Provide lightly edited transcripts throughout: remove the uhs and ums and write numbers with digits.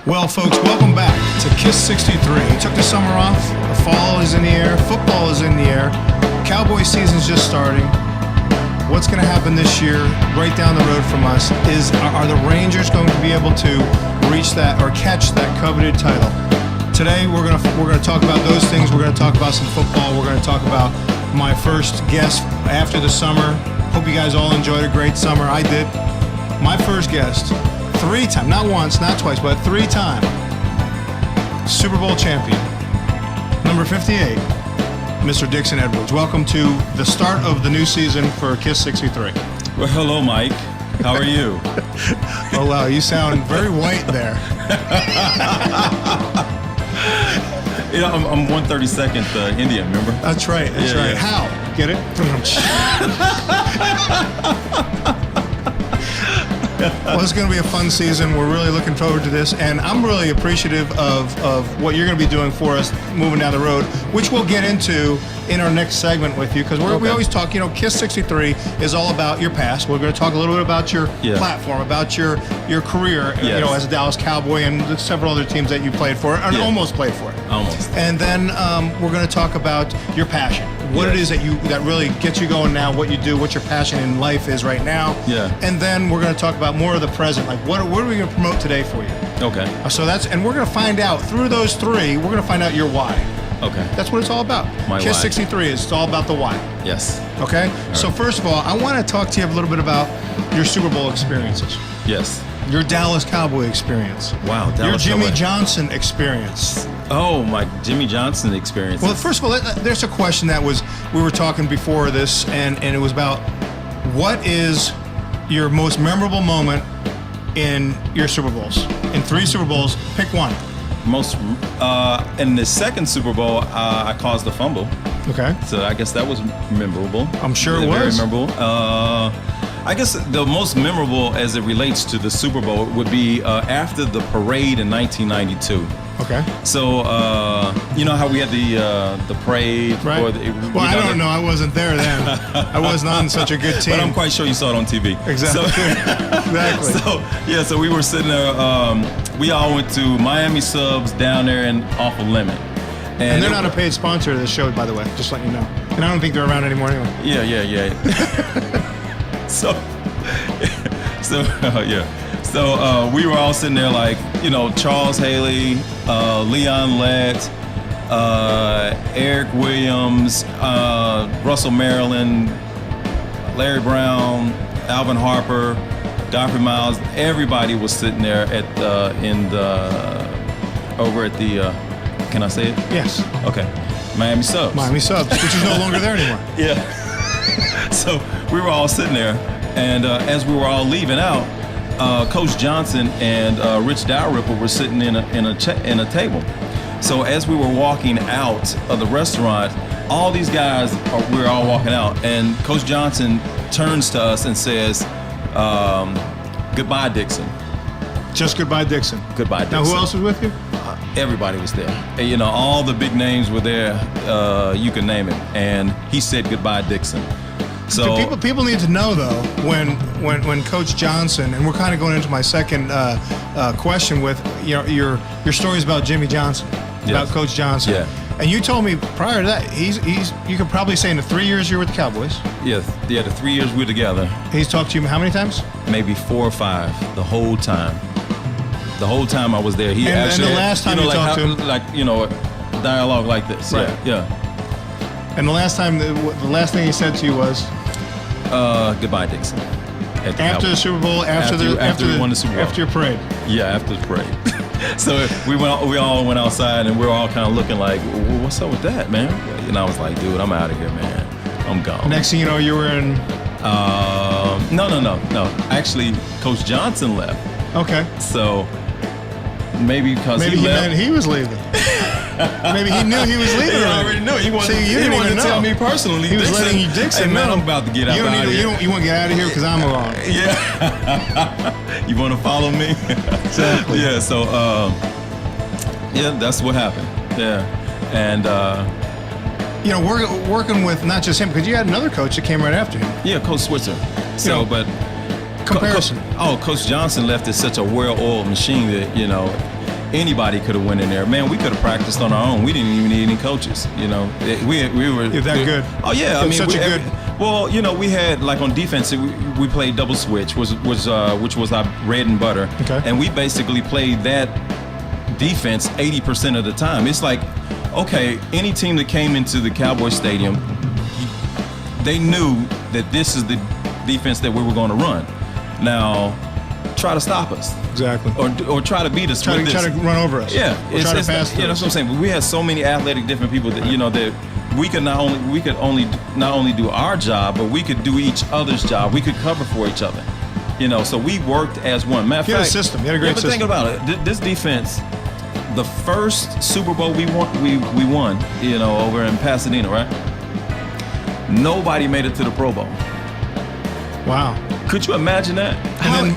Well, folks, welcome back to KIS63. Took the summer off, the fall is in the air, football is in the air, Cowboy season's just starting. What's going to happen this year, right down the road from us, is are the Rangers going to be able to reach that or catch that coveted title? Today, we're going to talk about those things. We're going to talk about some football. We're going to talk about my first guest after the summer. Hope you guys all enjoyed a great summer. I did. My first guest, three-time, not once, not twice, but three-time Super Bowl champion, number 58, Mr. Dixon Edwards. Welcome to the start of the new season for KIS63. Well, hello, Mike. How are you? Oh, wow, you sound very white there. You know, I'm 132nd Indian, remember? That's right, that's right. Yeah. How? Get it? Well, it's going to be a fun season. We're really looking forward to this, and I'm really appreciative of what you're going to be doing for us moving down the road, which we'll get into in our next segment with you, because we always talk, KIS63 is all about your past. We're going to talk a little bit about your platform, about your career, as a Dallas Cowboy and several other teams that you played for, and almost played for. Almost. And then we're going to talk about your passion, what it is that really gets you going now, what you do, what your passion in life is right now. Yeah. And then we're going to talk about more of the present, like what are we going to promote today for you? Okay. And we're going to find out through those three. We're going to find out your why. Okay. That's what it's all about. My why. KIS63 is it's all about the why. Yes. Okay. All so right. first of all, I want to talk to you a little bit about your Super Bowl experiences. Yes. Your Dallas Cowboy experience. Wow. Dallas your Jimmy Cowboy. Johnson experience. Oh, my Jimmy Johnson experience. Well, first of all, there's a question that we were talking before this, and it was about what is your most memorable moment in your Super Bowls? In 3 Super Bowls, pick one. In the second Super Bowl, I caused a fumble. Okay. So I guess that was memorable. I'm sure it Very was. memorable. I guess the most memorable as it relates to the Super Bowl would be after the parade in 1992. Okay. So, you know how we had the parade? Right. I don't know. I wasn't there then. I wasn't on such a good team. But I'm quite sure you saw it on TV. Exactly. Exactly. So we were sitting there. We all went to Miami Subs down there and off of Lemon. And they're not a paid sponsor of this show, by the way, just letting you know. And I don't think they're around anymore anyway. Yeah. So we were all sitting there like, Charles Haley, Leon Lett, Eric Williams, Russell Maryland, Larry Brown, Alvin Harper, Godfrey Miles. Everybody was sitting there over at the, can I say it? Yes. Okay. Miami Subs. Miami Subs, which is no longer there anymore. Yeah. So we were all sitting there, and as we were all leaving out, Coach Johnson and Rich Dalrymple were sitting in a table. So as we were walking out of the restaurant, all these guys we were all walking out, and Coach Johnson turns to us and says, "Goodbye, Dixon." Just goodbye, Dixon. Goodbye, Dixon. Now, who else was with you? Everybody was there. And, all the big names were there. You can name it. And he said, "Goodbye, Dixon." So people need to know though when Coach Johnson, and we're kind of going into my second question with your stories about Jimmy Johnson, about Coach Johnson. Yeah. And you told me prior to that he's you could probably say in the 3 years you were with the Cowboys. Yeah, the 3 years we were together. He's talked to you how many times? Maybe 4 or 5 the whole time. The whole time I was there. He and the last time you talked to him, a dialogue like this. Right. Yeah. And the last thing he said to you was, "Goodbye, Dixon." After the Super Bowl, after we won the Super Bowl. after your parade. Yeah, after the parade. So we all went outside, and we were all kind of looking like, well, "What's up with that, man?" And I was like, "Dude, I'm out of here, man. I'm gone." Next thing you know, you were in. No. Actually, Coach Johnson left. Okay. So maybe because he left. Meant he was leaving. Maybe he knew he was leaving. He already knew. He wanted to tell me personally. He was letting you, Dixon, hey, man, I'm about to get out of here. You want to get out of here because I'm wrong. Yeah. You want to follow me? Exactly. Yeah. So, that's what happened. Yeah. And working with not just him, because you had another coach that came right after him. Yeah, Coach Switzer. So, but comparison. Coach Johnson left as such a well-oiled machine that anybody could have went in there. Man, we could have practiced on our own. We didn't even need any coaches. You know, we were. You're that good. Oh yeah, I mean, such a good. Well, you know, we had like on defense, we played double switch, which was our bread and butter, Okay. and we basically played that defense 80% of the time. It's like, okay, any team that came into the Cowboy Stadium, they knew that this is the defense that we were going to run. Now, try to stop us. Exactly. Or try to beat us. Try to run over us. Yeah. Or try to pass through. Yeah, that's what I'm saying. But we had so many athletic different people that, you know, that we could not only do our job, but we could do each other's job. We could cover for each other. You know, so we worked as one. Matter of fact, You had a system. You had a great but system. think about it. This defense, the first Super Bowl we won, you know, over in Pasadena, right? Nobody made it to the Pro Bowl. Wow. Could you imagine that?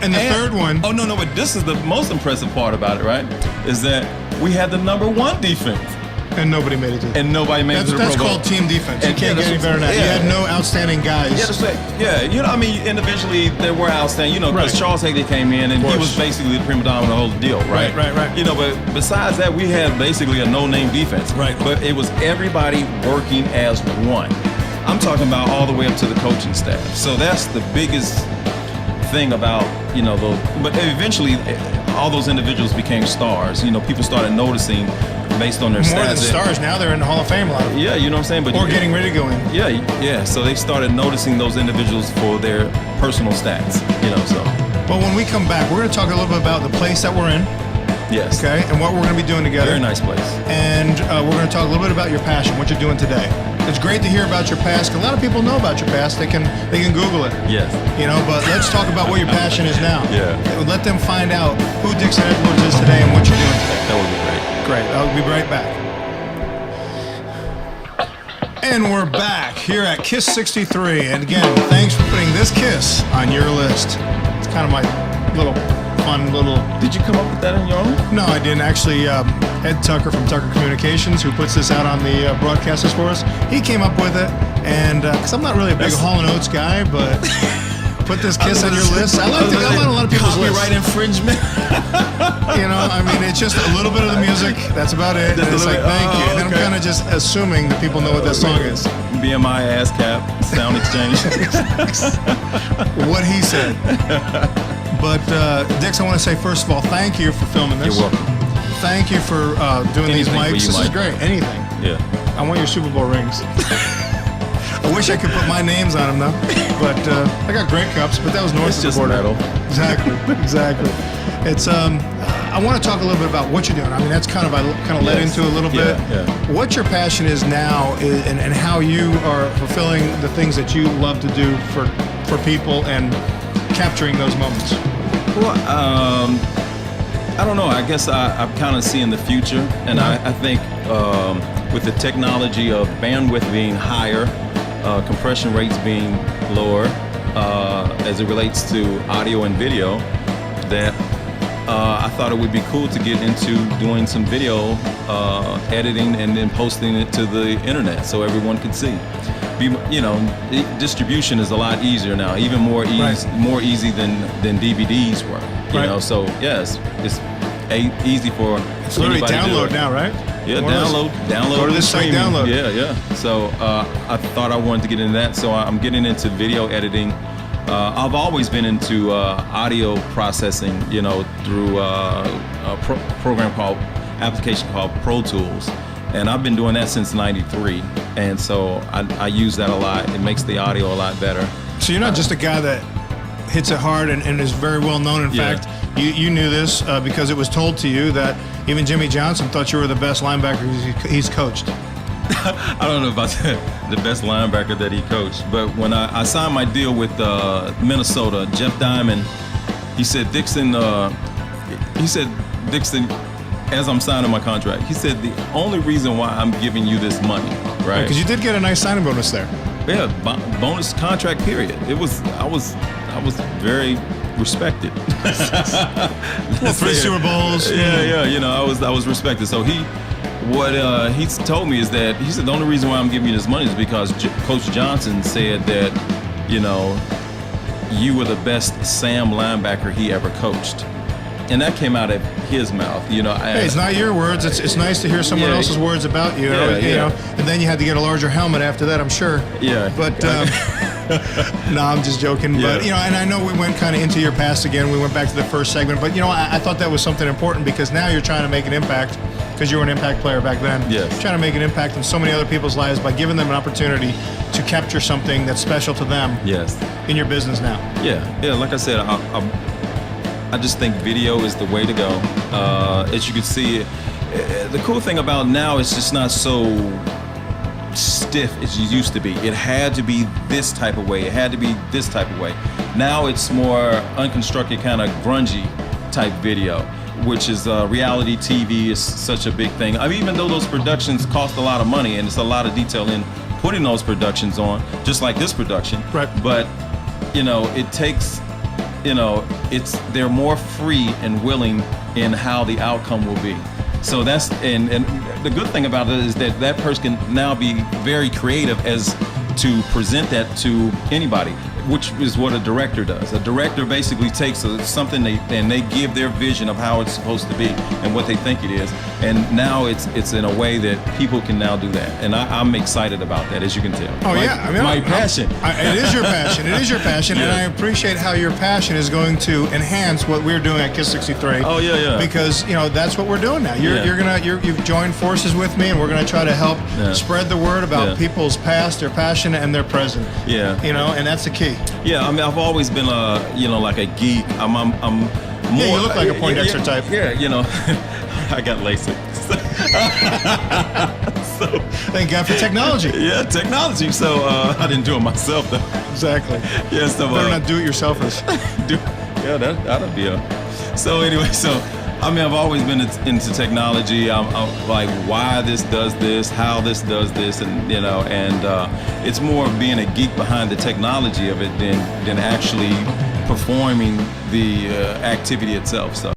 And the third one. Oh, no, but this is the most impressive part about it, right? Is that we had the #1 defense. And nobody made it to And nobody made it to the Pro That's Bowl. called team defense. You And- can't yeah, get any better than that. yeah. You had no outstanding guys. Yeah, that's right. Yeah, you know, I mean, individually there were outstanding, you know, because Right. Charles Haley came in and he course. was basically the prima donna of the whole deal, right? Right. You know, but besides that, we had basically a no-name defense. Right. But it was everybody working as one. I'm talking about all the way up to the coaching staff. So that's the biggest thing about, you know, but eventually all those individuals became stars. You know, people started noticing based on their More stats. than stars now, they're in the Hall of Fame a lot of them. Yeah, you know what I'm saying? But Or getting ready to go in. Yeah. So they started noticing those individuals for their personal stats, you know, so. Well, when we come back, we're going to talk a little bit about the place that we're in, Yes. okay, and what we're going to be doing together. Very nice place. And we're going to talk a little bit about your passion, what you're doing today. It's great to hear about your past. 'Cause a lot of people know about your past. They can Google it. Yes. You know, but let's talk about what your passion is now. Yeah. Let them find out who Dixon Edwards is today and what you're doing today. That would be great. Great. I'll be right back. And we're back here at KIS63. And again, thanks for putting this KISS on your list. It's kind of my little fun little. Did you come up with that on your own? No, I didn't. Actually, Ed Tucker from Tucker Communications, who puts this out on the broadcasters for us, he came up with it. And because I'm not really a big Hall & Oates guy, but put this KISS on your list. I'm on a lot of people's lists. Copyright infringement. You know, I mean, it's just a little bit of the music. That's about it. Just And it's a like, little bit. thank you. And then I'm Okay. kind of just assuming that people know what that song is. BMI, ASCAP, Sound Exchange. What he said. But, Dix, I want to say, first of all, thank you for filming this. You're welcome. Thank you for doing these Anything for mics. you, This is Mike. great. Anything. Yeah. I want your Super Bowl rings. I wish I could put my names on them, though. But I got great cups, but that was north It's of the just border. metal. Exactly. It's I want to talk a little bit about what you're doing. I mean, that's kind of led Yes. into a little bit. Yeah. What your passion is now, and how you are fulfilling the things that you love to do for people and capturing those moments. Well, I don't know. I guess I'm kind of seeing the future, and I think with the technology of bandwidth being higher, compression rates being lower, as it relates to audio and video, that I thought it would be cool to get into doing some video editing and then posting it to the internet so everyone could see. Distribution is a lot easier now, even more easy than DVDs were. You Right. know, so yes, it's easy for It's literally anybody to do download it. now, right? Yeah, More or less. download. Go to and this site, streaming. download. Yeah. So I thought I wanted to get into that, so I'm getting into video editing. I've always been into audio processing, you know, through a application called Pro Tools, and I've been doing that since '93, and so I use that a lot. It makes the audio a lot better. So you're not just a guy that hits it hard and is very well known. In Yeah. fact, you knew this because it was told to you that even Jimmy Johnson thought you were the best linebacker he's coached. I don't know about the best linebacker that he coached, but when I signed my deal with Minnesota, Jeff Diamond, he said, Dixon, as I'm signing my contract, he said, the only reason why I'm giving you this money, right? Because you did get a nice signing bonus there. Yeah, bonus contract period. I was very respected. Well, 3 Super Bowls. Yeah. You know, I was respected. So what he told me is that he said the only reason why I'm giving you this money is because Coach Johnson said that, you know, you were the best Sam linebacker he ever coached, and that came out of his mouth. You know, Hey, it's not your words. It's nice to hear someone Yeah. else's words about you. Yeah, you yeah. know, and then you had to get a larger helmet after that, I'm sure. Yeah. But no, I'm just joking. Yeah. But and I know we went kind of into your past again. We went back to the first segment, but I thought that was something important because now you're trying to make an impact because you were an impact player back then. Yes. Trying to make an impact in so many other people's lives by giving them an opportunity to capture something that's special to them. Yes. In your business now. Yeah. Like I said, I just think video is the way to go. As you can see, the cool thing about now is just not so stiff as it used to be. It had to be this type of way. It had to be this type of way. Now it's more unconstructed, kind of grungy type video, which is reality TV is such a big thing. I mean, even though those productions cost a lot of money and it's a lot of detail in putting those productions on, just like this production. Right. But it takes. They're more free and willing in how the outcome will be. So that's and the good thing about it is that person can now be very creative as to present that to anybody, which is what a director does. A director basically takes something and they give their vision of how it's supposed to be and what they think it is, and now it's in a way that people can now do that, and I'm excited about that, as you can tell. Oh, yeah. I mean, my passion. It is your passion. It is your passion, and Yeah. I appreciate how your passion is going to enhance what we're doing at KIS63. Oh, yeah. Because that's what we're doing now. You've joined forces with me, and we're gonna try to help spread the word about people's past, their passion, and their present. Yeah. And that's the key. Yeah, I mean, I've always been like a geek. I'm more. Yeah, you look like a Poindexter type. Yeah, I got LASIK. So Thank God for technology. yeah, technology. So I didn't do it myself though. Exactly. Yeah, so Better not do it yourselfers. yeah, that'd be a. So anyway, I mean, I've always been into technology. I'm like, why this does this, how this does this, and it's more of being a geek behind the technology of it than actually performing the activity itself. So.